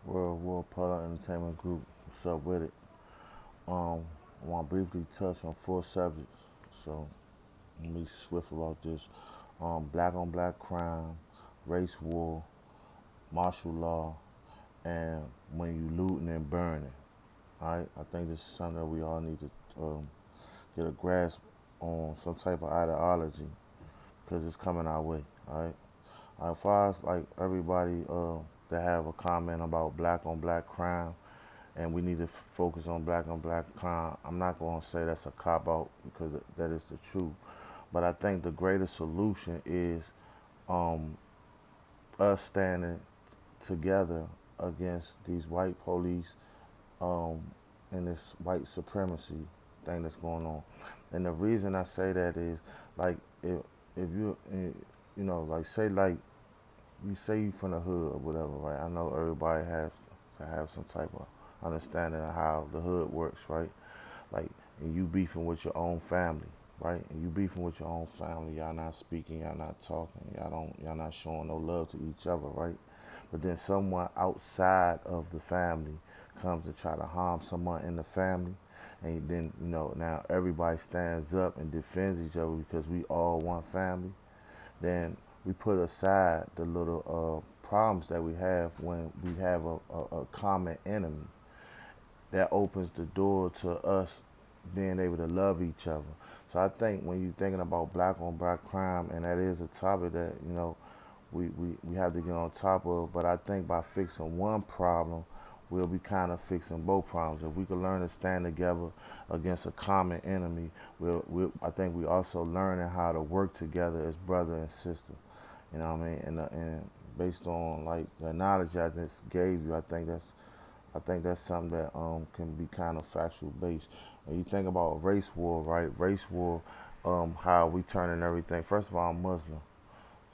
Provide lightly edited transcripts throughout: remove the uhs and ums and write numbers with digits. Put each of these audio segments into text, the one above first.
World War Puller Entertainment Group. What's up with it? I want to briefly touch on four subjects. So let me be swift about this. Black on black crime, race war, martial law, and when you looting and burning. All right, I think this is something that we all need to get a grasp on, some type of ideology, because it's coming our way. All right. As far as like everybody that have a comment about black on black crime, and we need to focus on black crime. I'm not going to say that's a cop out because that is the truth, but I think the greater solution is um, us standing together against these white police um, and this white supremacy thing that's going on. And the reason I say that is like if you like say like you say you from the hood or whatever, right? I know everybody has to have some type of understanding of how the hood works, right? Like, and you beefing with your own family, right? And you beefing with your own family, y'all not speaking, y'all not talking, y'all not showing no love to each other, right? But then someone outside of the family comes to try to harm someone in the family, and then now everybody stands up and defends each other because we all one family. Then we put aside the little problems that we have when we have a common enemy that opens the door to us being able to love each other. So I think when you're thinking about black on black crime, and that is a topic that we have to get on top of, but I think by fixing one problem, we'll be kind of fixing both problems. If we could learn to stand together against a common enemy, I think we also learning how to work together as brother and sister. You know what I mean? And based on like the knowledge I just gave you, I think that's something that can be kind of factual based. When you think about race war, right? Race war, how we turning everything. First of all, I'm Muslim,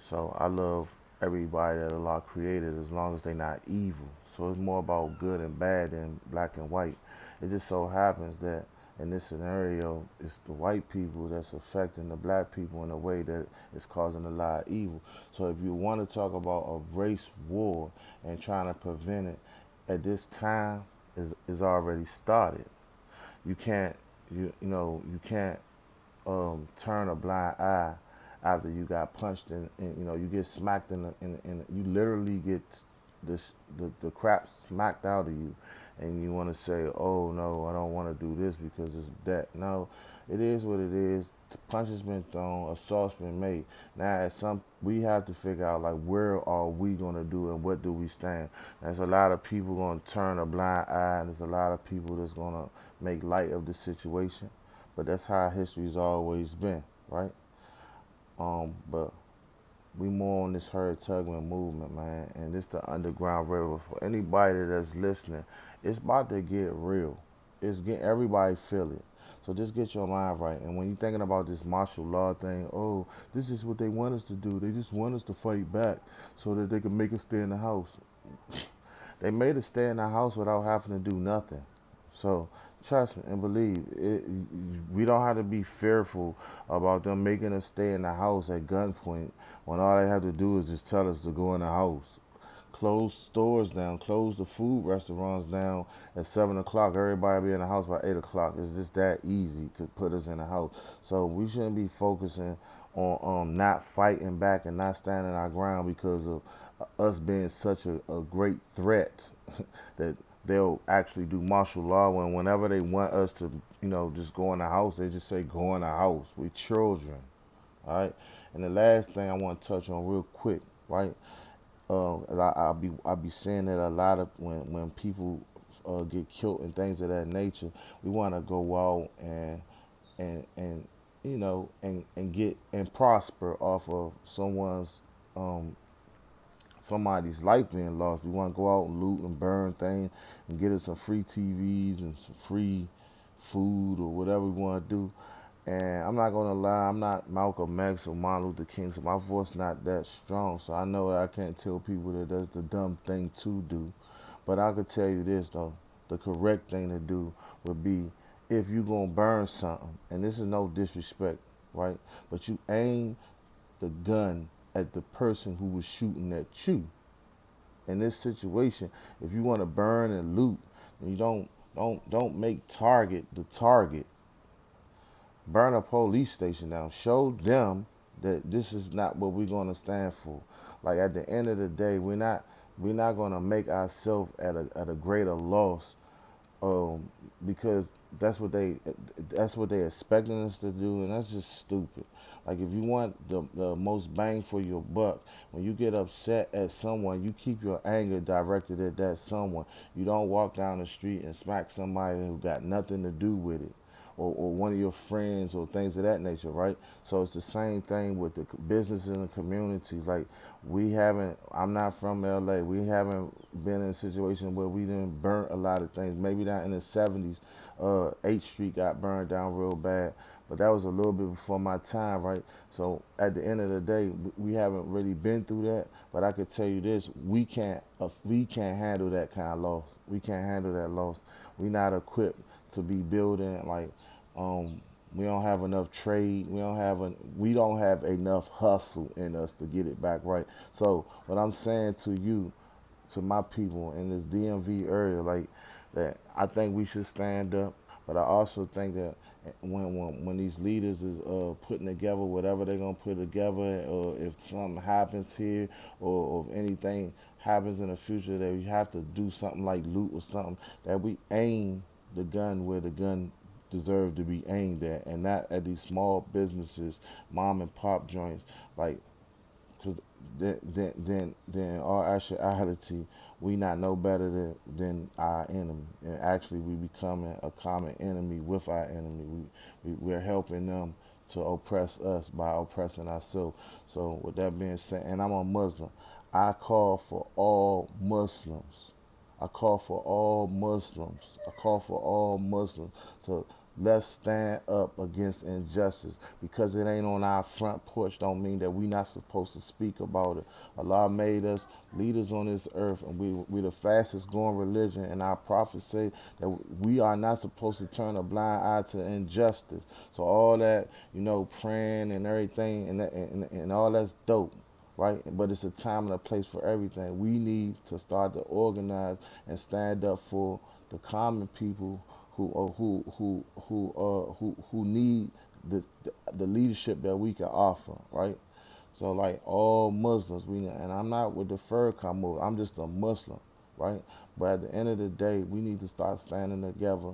so I love everybody that Allah created as long as they're not evil. So it's more about good and bad than black and white. It just so happens that in this scenario, it's the white people that's affecting the black people in a way that is causing a lot of evil. So if you want to talk about a race war and trying to prevent it at this time is already started. You can't you can't turn a blind eye after you got punched and you get smacked in you literally get the crap smacked out of you, and you want to say, oh no, I don't want to do this because it's that. No, it is what it is. The punch has been thrown, assault's been made. Now at some we have to figure out like where are we gonna do and what do we stand. There's a lot of people gonna turn a blind eye, and there's a lot of people that's gonna make light of the situation, but that's how history's always been, right? But we more on this Herd Tugman movement, man, and this the underground river. For anybody that's listening, it's about to get real. It's get everybody feel it. So just get your mind right. And when you're thinking about this martial law thing, oh, this is what they want us to do. They just want us to fight back so that they can make us stay in the house. They made us stay in the house without having to do nothing. So trust me and believe it, we don't have to be fearful about them making us stay in the house at gunpoint when all they have to do is just tell us to go in the house. Close stores down, close the food restaurants down at 7 o'clock. Everybody be in the house by 8 o'clock. It's just that easy to put us in the house. So we shouldn't be focusing on not fighting back and not standing our ground because of us being such a great threat that they'll actually do martial law when whenever they want us to, just go in the house, they just say go in the house. We children, all right. And the last thing I want to touch on real quick, right? I'll be saying that a lot of when people get killed and things of that nature, we want to go out and and get and prosper off of um, somebody's life being lost. We want to go out and loot and burn things and get us some free TVs and some free food or whatever we want to do. And I'm not gonna lie, I'm not Malcolm X or Martin Luther King, so my voice not that strong. So I know I can't tell people that that's the dumb thing to do. But I could tell you this though, the correct thing to do would be if you gonna burn something, and this is no disrespect, right? But you aim the gun at the person who was shooting at you in this situation, if you want to burn and loot, and you don't make Target the target. Burn a police station down. Show them that this is not what we're going to stand for. Like at the end of the day, we're not going to make ourselves at a greater loss, because that's what they expecting us to do, and that's just stupid. Like if you want the most bang for your buck, when you get upset at someone, you keep your anger directed at that someone. You don't walk down the street and smack somebody who got nothing to do with it, or one of your friends or things of that nature, right? So it's the same thing with the business in the communities. Like I'm not from LA. We haven't been in a situation where we didn't burn a lot of things. Maybe not in the 70s. 8th Street got burned down real bad, but that was a little bit before my time, right? So at the end of the day, we haven't really been through that. But I could tell you this: we can't handle that kind of loss. We can't handle that loss. We're not equipped to be building like we don't have enough trade. We don't have enough hustle in us to get it back right. So what I'm saying to you, to my people in this DMV area, like that, I think we should stand up. But I also think that when these leaders is putting together whatever they're gonna put together, or if something happens here, or if anything happens in the future, that we have to do something like loot or something, that we aim the gun where the gun deserve to be aimed at, and not at these small businesses, mom and pop joints. Like, because then our actuality, we not no better than our enemy, and actually we becoming a common enemy with our enemy. We're helping them to oppress us by oppressing ourselves. So with that being said, and I'm a Muslim, I call for all Muslims. I call for all Muslims. I call for all Muslims. So let's stand up against injustice. Because it ain't on our front porch don't mean that we not supposed to speak about it. Allah made us leaders on this earth, and we the fastest growing religion, and our prophets say that we are not supposed to turn a blind eye to injustice. So all that, praying and everything, and all that's dope, right? But it's a time and a place for everything. We need to start to organize and stand up for the common people who need the leadership that we can offer, right? So like all Muslims, and I'm not with the Farrakhan move. I'm just a Muslim, right? But at the end of the day, we need to start standing together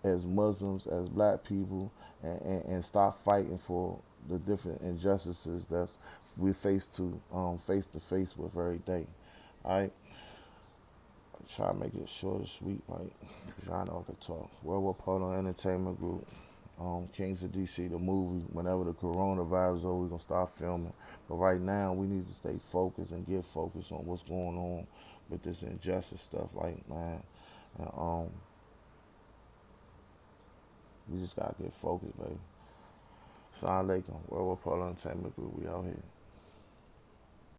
as Muslims, as Black people, and stop fighting for the different injustices that's we face to face with every day. All right, try to make it short and sweet, right? Cause I know I can talk. Werewolf Polo Entertainment Group, Kings of DC, the movie. Whenever the coronavirus is over, we're gonna start filming. But right now, we need to stay focused and get focused on what's going on with this injustice stuff. Like, man, and, we just gotta get focused, baby. Assalamu alaikum. Werewolf Polo Entertainment Group. We out here.